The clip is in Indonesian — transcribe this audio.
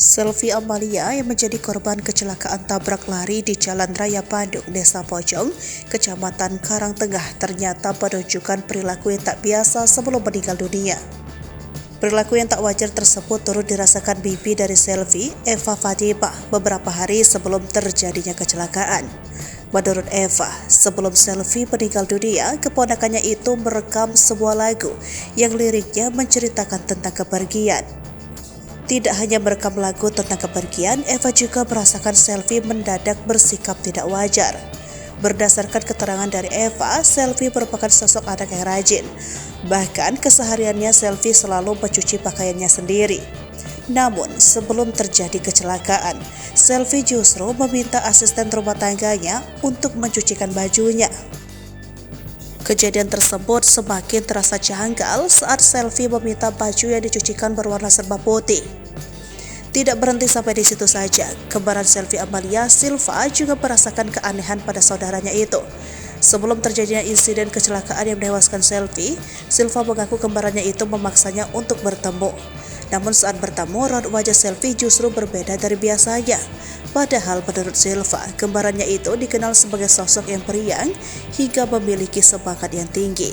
Selvi Amalia yang menjadi korban kecelakaan tabrak lari di Jalan Raya Bandung, Desa Pojong, Kecamatan Karangtengah ternyata menunjukkan perilaku yang tak biasa sebelum meninggal dunia. Perilaku yang tak wajar tersebut turut dirasakan bibi dari Selvi, Eva Fatimah, beberapa hari sebelum terjadinya kecelakaan. Menurut Eva, sebelum Selvi meninggal dunia, keponakannya itu merekam sebuah lagu yang liriknya menceritakan tentang kepergian. Tidak hanya merekam lagu tentang kepergian, Eva juga merasakan Selvi mendadak bersikap tidak wajar. Berdasarkan keterangan dari Eva, Selvi merupakan sosok anak yang rajin. Bahkan kesehariannya Selvi selalu mencuci pakaiannya sendiri. Namun, sebelum terjadi kecelakaan, Selvi justru meminta asisten rumah tangganya untuk mencucikan bajunya. Kejadian tersebut semakin terasa janggal saat Selvi meminta baju yang dicucikan berwarna serba putih. Tidak berhenti sampai di situ saja, kembaran Selvi Amalia, Silva, juga merasakan keanehan pada saudaranya itu. Sebelum terjadinya insiden kecelakaan yang menewaskan Selvi, Silva mengaku kembarannya itu memaksanya untuk bertemu. Namun saat bertemu, raut wajah Selvi justru berbeda dari biasanya. Padahal menurut Silva, kembarannya itu dikenal sebagai sosok yang periang hingga memiliki semangat yang tinggi.